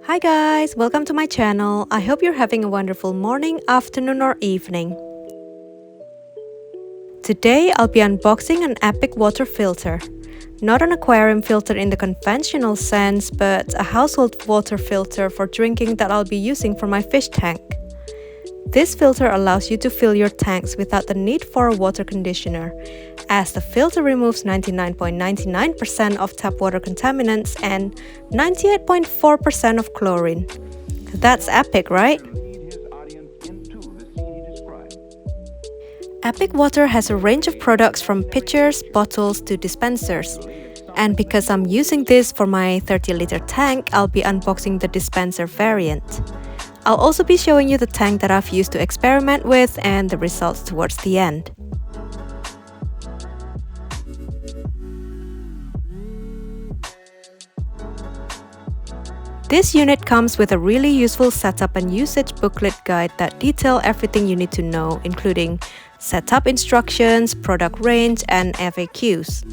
Hi guys, welcome to my channel. I hope you're having a wonderful morning, afternoon or evening. Today I'll be unboxing an Epic water filter. Not an aquarium filter in the conventional sense, but a household water filter for drinking that I'll be using for my fish tank. This filter allows you to fill your tanks without the need for a water conditioner, as the filter removes 99.99% of tap water contaminants and 98.4% of chlorine. That's epic, right? Epic Water has a range of products from pitchers, bottles to dispensers. And because I'm using this for my 30-liter tank, I'll be unboxing the dispenser variant. I'll also be showing you the tank that I've used to experiment with and the results towards the end. This unit comes with a really useful setup and usage booklet guide that detail everything you need to know, including setup instructions, product range, and FAQs.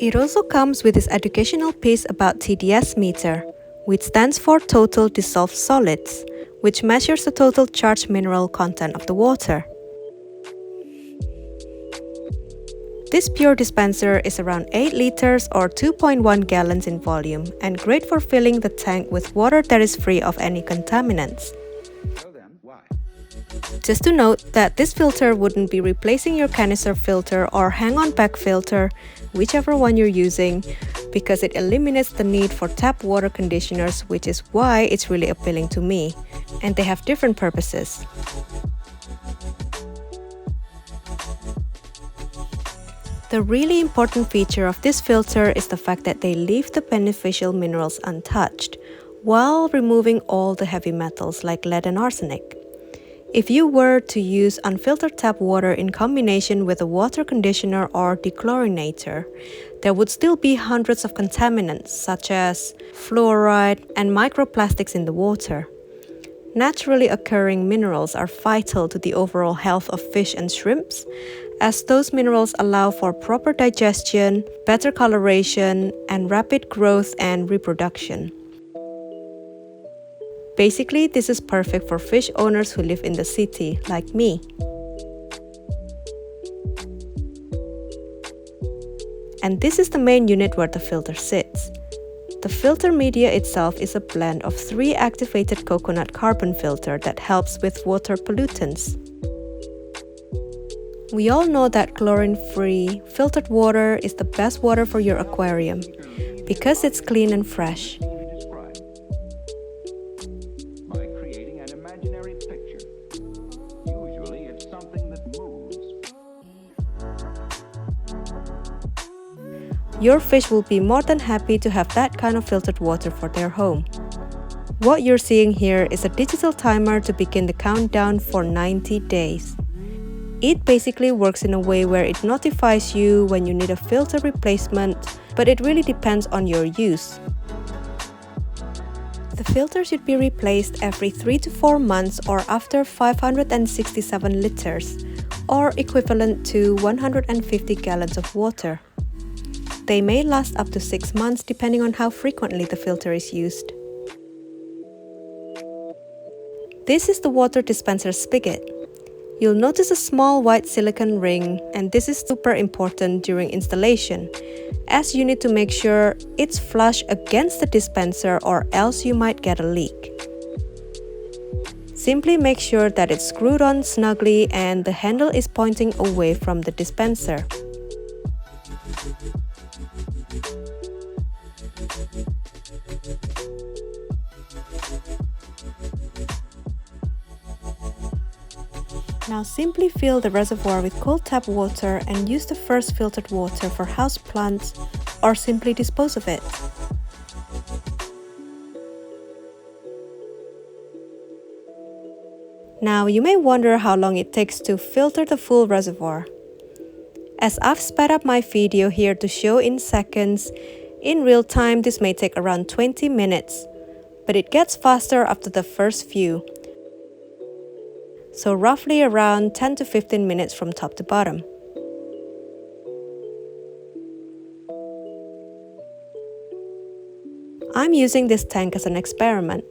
It also comes with this educational piece about TDS meter, which stands for Total Dissolved Solids, which measures the total charged mineral content of the water. This pure dispenser is around 8 liters or 2.1 gallons in volume and great for filling the tank with water that is free of any contaminants. Just to note that this filter wouldn't be replacing your canister filter or hang-on back filter, whichever one you're using, because it eliminates the need for tap water conditioners, which is why it's really appealing to me, and they have different purposes. The really important feature of this filter is the fact that they leave the beneficial minerals untouched, while removing all the heavy metals like lead and arsenic. If you were to use unfiltered tap water in combination with a water conditioner or dechlorinator, there would still be hundreds of contaminants such as fluoride and microplastics in the water. Naturally occurring minerals are vital to the overall health of fish and shrimps, as those minerals allow for proper digestion, better coloration, and rapid growth and reproduction. Basically, this is perfect for fish owners who live in the city, like me. And this is the main unit where the filter sits. The filter media itself is a blend of 3 activated coconut carbon filter that helps with water pollutants. We all know that chlorine-free filtered water is the best water for your aquarium because it's clean and fresh. Your fish will be more than happy to have that kind of filtered water for their home. What you're seeing here is a digital timer to begin the countdown for 90 days. It basically works in a way where it notifies you when you need a filter replacement, but it really depends on your use. The filter should be replaced every 3 to 4 months or after 567 liters, or equivalent to 150 gallons of water. They may last up to 6 months depending on how frequently the filter is used. This is the water dispenser spigot. You'll notice a small white silicone ring, and this is super important during installation, as you need to make sure it's flush against the dispenser or else you might get a leak. Simply make sure that it's screwed on snugly and the handle is pointing away from the dispenser. Now simply fill the reservoir with cold tap water and use the first filtered water for house plants or simply dispose of it. Now you may wonder how long it takes to filter the full reservoir. As I've sped up my video here to show in seconds, in real time this may take around 20 minutes, but it gets faster after the first few. so roughly around 10 to 15 minutes from top to bottom. I'm using this tank as an experiment.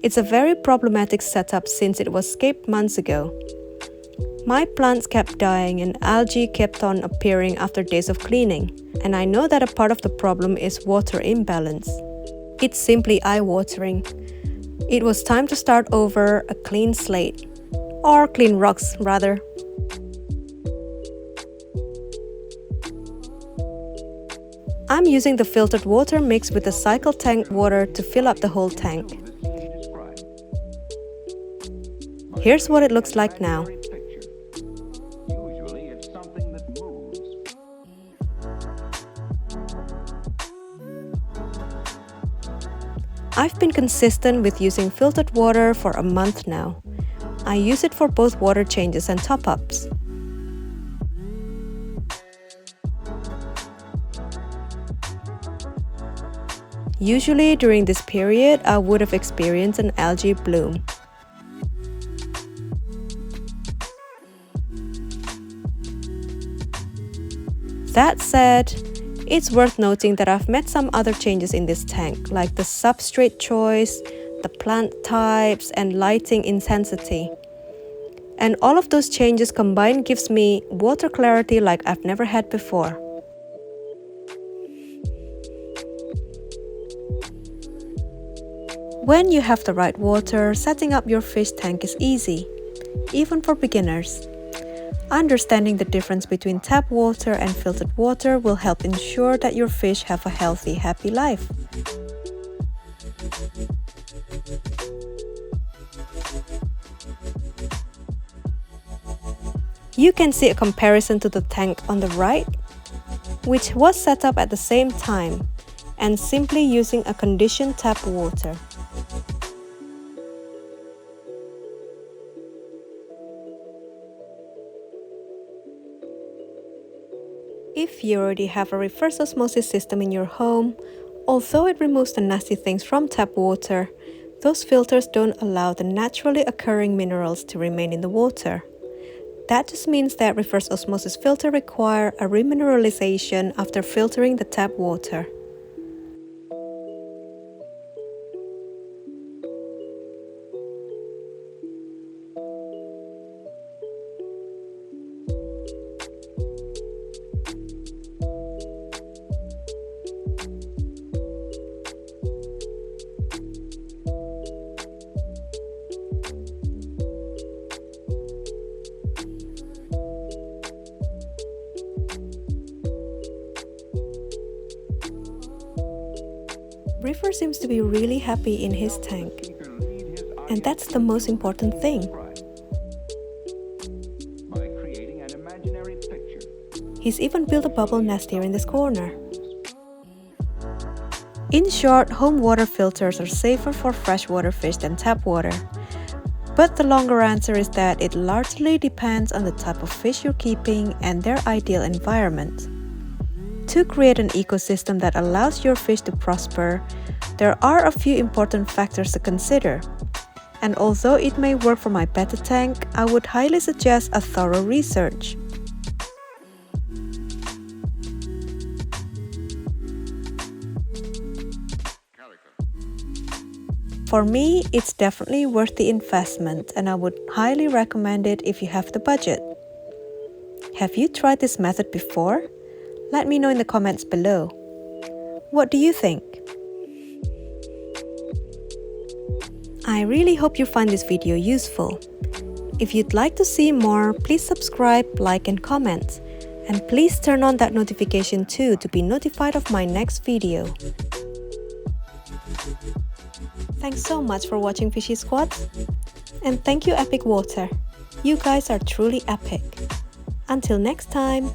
It's a very problematic setup since it was scaped months ago. My plants kept dying and algae kept on appearing after days of cleaning, and I know that a part of the problem is water imbalance. It's simply eye-watering. It was time to start over a clean slate, or clean rocks rather. I'm using the filtered water mixed with the cycle tank water to fill up the whole tank. Here's what it looks like now. I've been consistent with using filtered water for a month now. I use it for both water changes and top-ups. Usually during this period, I would have experienced an algae bloom. That said, it's worth noting that I've made some other changes in this tank, like the substrate choice, the plant types, and lighting intensity. And all of those changes combined gives me water clarity like I've never had before. When you have the right water, setting up your fish tank is easy, even for beginners. Understanding the difference between tap water and filtered water will help ensure that your fish have a healthy, happy life. You can see a comparison to the tank on the right, which was set up at the same time and simply using a conditioned tap water. If you already have a reverse osmosis system in your home, although it removes the nasty things from tap water, those filters don't allow the naturally occurring minerals to remain in the water. That just means that reverse osmosis filters require a remineralization after filtering the tap water. River seems to be really happy in his tank, and that's the most important thing. He's even built a bubble nest here in this corner. In short, home water filters are safer for freshwater fish than tap water. But the longer answer is that it largely depends on the type of fish you're keeping and their ideal environment. To create an ecosystem that allows your fish to prosper, there are a few important factors to consider. And although it may work for my betta tank, I would highly suggest a thorough research. For me, it's definitely worth the investment, and I would highly recommend it if you have the budget. Have you tried this method before? Let me know in the comments below. What do you think? I really hope you find this video useful. If you'd like to see more, please subscribe, like, and comment. And please turn on that notification too to be notified of my next video. Thanks so much for watching Fishy Squads. And thank you Epic Water. You guys are truly epic. Until next time.